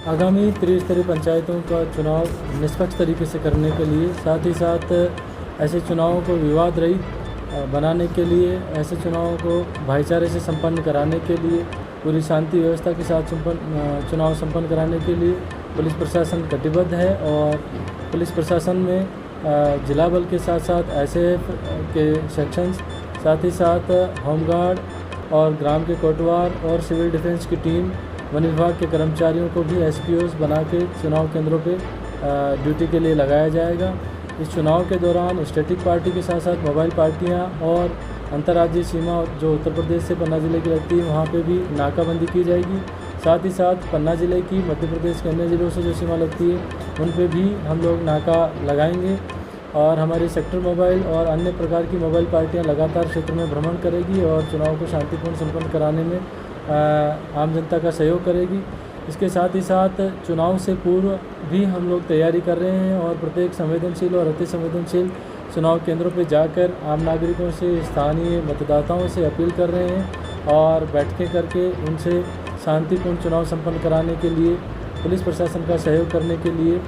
आगामी त्रिस्तरीय पंचायतों का चुनाव निष्पक्ष तरीके से करने के लिए, साथ ही साथ ऐसे चुनावों को विवाद रहित बनाने के लिए, ऐसे चुनावों को भाईचारे से संपन्न कराने के लिए, पूरी शांति व्यवस्था के साथ चुनाव संपन्न कराने के लिए पुलिस प्रशासन कटिबद्ध है। और पुलिस प्रशासन में जिला बल के साथ साथ एसएएफ के सेक्शंस, साथ ही साथ होमगार्ड और ग्राम के कोटवार और सिविल डिफेंस की टीम, वन विभाग के कर्मचारियों को भी एसपीओस बना के चुनाव केंद्रों पे ड्यूटी के लिए लगाया जाएगा। इस चुनाव के दौरान स्टैटिक पार्टी के साथ साथ मोबाइल पार्टियां और अंतर्राज्यीय सीमा जो उत्तर प्रदेश से पन्ना ज़िले की लगती है वहाँ पे भी नाकाबंदी की जाएगी। साथ ही साथ पन्ना ज़िले की मध्य प्रदेश के अन्य ज़िलों से जो सीमा लगती है उन पे भी हम लोग नाका लगाएंगे। और हमारी सेक्टर मोबाइल और अन्य प्रकार की मोबाइल पार्टियां लगातार क्षेत्र में भ्रमण करेगी और चुनाव को शांतिपूर्ण संपन्न कराने में आम जनता का सहयोग करेगी। इसके साथ ही साथ चुनाव से पूर्व भी हम लोग तैयारी कर रहे हैं और प्रत्येक संवेदनशील और अति संवेदनशील चुनाव केंद्रों पर जाकर आम नागरिकों से, स्थानीय मतदाताओं से अपील कर रहे हैं और बैठकें करके उनसे शांतिपूर्ण चुनाव संपन्न कराने के लिए, पुलिस प्रशासन का सहयोग करने के लिए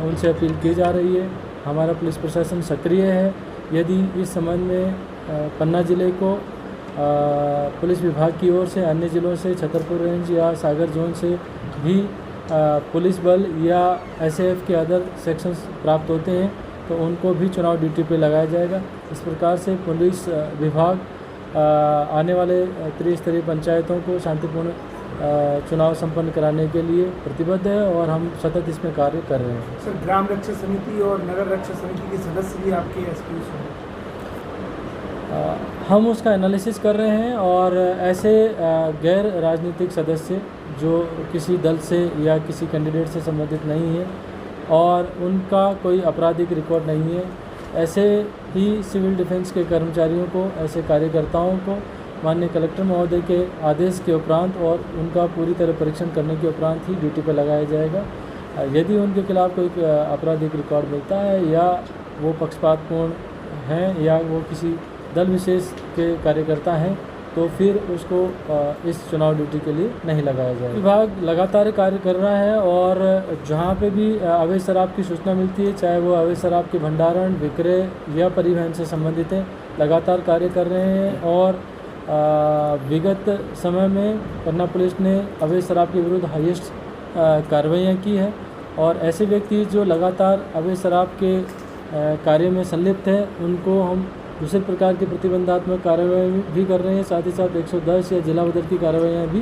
उनसे अपील की जा रही है। हमारा पुलिस प्रशासन सक्रिय है। यदि इस संबंध में पन्ना ज़िले को पुलिस विभाग की ओर से अन्य ज़िलों से, छतरपुर रेंज या सागर जोन से भी पुलिस बल या एसएएफ के अदर सेक्शंस प्राप्त होते हैं तो उनको भी चुनाव ड्यूटी पे लगाया जाएगा। इस प्रकार से पुलिस विभाग आने वाले त्रिस्तरीय पंचायतों को शांतिपूर्ण चुनाव संपन्न कराने के लिए प्रतिबद्ध है और हम सतत इसमें कार्य कर रहे हैं। सर, ग्राम रक्षा समिति और नगर रक्षा समिति के सदस्य भी आपके एसपीओ हैं? हम उसका एनालिसिस कर रहे हैं और ऐसे गैर राजनीतिक सदस्य जो किसी दल से या किसी कैंडिडेट से संबंधित नहीं है और उनका कोई आपराधिक रिकॉर्ड नहीं है, ऐसे ही सिविल डिफेंस के कर्मचारियों को, ऐसे कार्यकर्ताओं को माननीय कलेक्टर महोदय के आदेश के उपरांत और उनका पूरी तरह परीक्षण करने के उपरांत ही ड्यूटी पर लगाया जाएगा। यदि उनके खिलाफ़ कोई आपराधिक रिकॉर्ड मिलता है या वो पक्षपातपूर्ण हैं या वो किसी दल विशेष के कार्यकर्ता हैं तो फिर उसको इस चुनाव ड्यूटी के लिए नहीं लगाया जाएगा। विभाग लगातार कार्य कर रहा है और जहाँ पे भी अवैध शराब की सूचना मिलती है, चाहे वो अवैध शराब के भंडारण, विक्रय या परिवहन से संबंधित है, लगातार कार्य कर रहे हैं। और विगत समय में पन्ना पुलिस ने अवैध शराब के विरुद्ध हाईएस्ट कार्रवाइयाँ की है और ऐसे व्यक्ति जो लगातार अवैध शराब के कार्य में संलिप्त है उनको हम दूसरे प्रकार की प्रतिबंधात्मक कार्रवाई भी कर रहे हैं। साथ ही साथ 110 या जिला बदर की कार्रवाइयाँ भी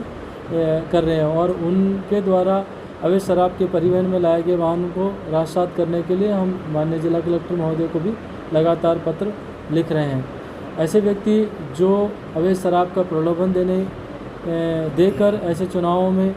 कर रहे हैं और उनके द्वारा अवैध शराब के परिवहन में लाए गए वाहनों को राजसात करने के लिए हम माननीय जिला कलेक्टर महोदय को भी लगातार पत्र लिख रहे हैं। ऐसे व्यक्ति जो अवैध शराब का प्रलोभन देकर ऐसे चुनावों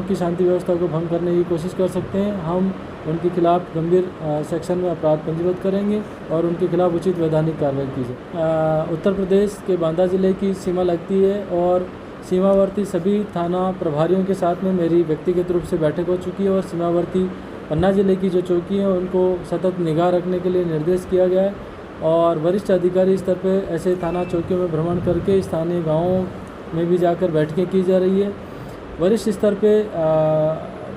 की शांति व्यवस्था को भंग करने की कोशिश कर सकते हैं, हम उनके खिलाफ़ गंभीर सेक्शन में अपराध पंजीबद्ध करेंगे और उनके खिलाफ़ उचित वैधानिक कार्रवाई की जाए। उत्तर प्रदेश के बांदा ज़िले की सीमा लगती है और सीमावर्ती सभी थाना प्रभारियों के साथ में मेरी व्यक्तिगत रूप से बैठक हो चुकी है और सीमावर्ती पन्ना ज़िले की जो चौकी है उनको सतत निगाह रखने के लिए निर्देश किया गया है और वरिष्ठ अधिकारी स्तर पर ऐसे थाना चौकियों में भ्रमण करके स्थानीय गाँवों में भी जाकर बैठकें की जा रही है। वरिष्ठ स्तर पे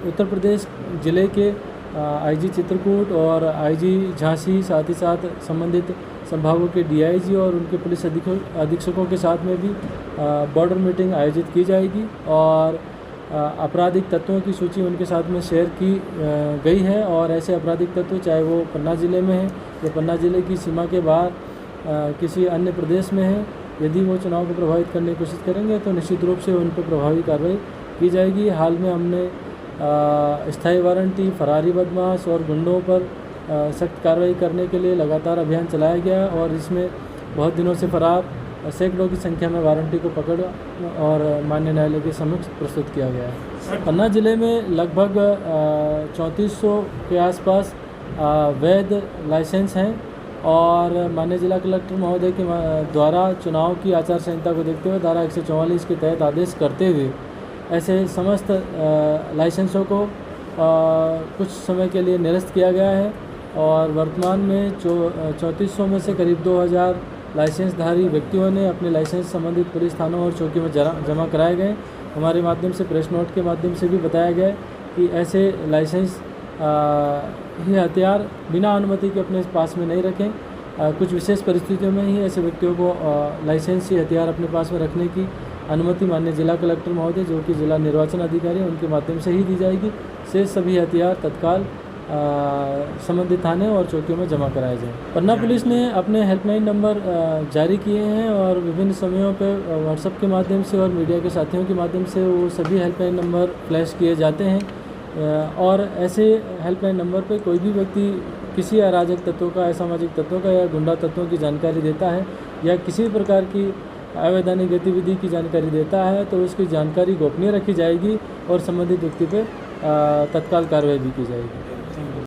उत्तर प्रदेश ज़िले के आईजी चित्रकूट और आईजी झांसी, साथ ही साथ संबंधित संभागों के डीआईजी और उनके पुलिस अधीक्षकों के साथ में भी बॉर्डर मीटिंग आयोजित की जाएगी और आपराधिक तत्वों की सूची उनके साथ में शेयर की गई है और ऐसे आपराधिक तत्व चाहे वो पन्ना ज़िले में है या पन्ना ज़िले की सीमा के बाहर किसी अन्य प्रदेश में है, यदि वो चुनाव को प्रभावित करने की कोशिश करेंगे तो निश्चित रूप से उन पर प्रभावी कार्रवाई की जाएगी। हाल में हमने स्थायी वारंटी, फरारी बदमाश और गुंडों पर सख्त कार्रवाई करने के लिए लगातार अभियान चलाया गया और इसमें बहुत दिनों से फरार सैकड़ों की संख्या में वारंटी को पकड़ और माननीय न्यायालय के समक्ष प्रस्तुत किया गया है। पन्ना ज़िले में लगभग 3400 के आसपास वैध लाइसेंस हैं और माननीय जिला कलेक्टर महोदय के द्वारा चुनाव की आचार संहिता को देखते हुए धारा 144 के तहत आदेश करते हुए ऐसे समस्त लाइसेंसों को कुछ समय के लिए निरस्त किया गया है और वर्तमान में 3400 में से करीब 2000 लाइसेंसधारी व्यक्तियों ने अपने लाइसेंस संबंधित पुलिस थानों और चौकियों में जमा कराए गए। हमारे माध्यम से, प्रेस नोट के माध्यम से भी बताया गया है कि ऐसे लाइसेंस ही हथियार बिना अनुमति के अपने पास में नहीं रखें। कुछ विशेष परिस्थितियों में ही ऐसे व्यक्तियों को लाइसेंसी हथियार अपने पास में रखने की अनुमति माननीय जिला कलेक्टर महोदय, जो कि जिला निर्वाचन अधिकारी हैं, उनके माध्यम से ही दी जाएगी। शेष सभी हथियार तत्काल संबंधित थाने और चौकियों में जमा कराए जाएँ। पन्ना पुलिस ने अपने हेल्पलाइन नंबर जारी किए हैं और विभिन्न समयों पर व्हाट्सएप के माध्यम से और मीडिया के साथियों के माध्यम से वो सभी हेल्पलाइन नंबर फ्लैश किए जाते हैं। और ऐसे हेल्पलाइन नंबर पर कोई भी व्यक्ति किसी अराजक तत्वों का, असामाजिक तत्वों का या गुंडा तत्वों की जानकारी देता है या किसी प्रकार की अवैधानिक गतिविधि की जानकारी देता है तो उसकी जानकारी गोपनीय रखी जाएगी और संबंधित व्यक्ति पर तत्काल कार्रवाई भी की जाएगी।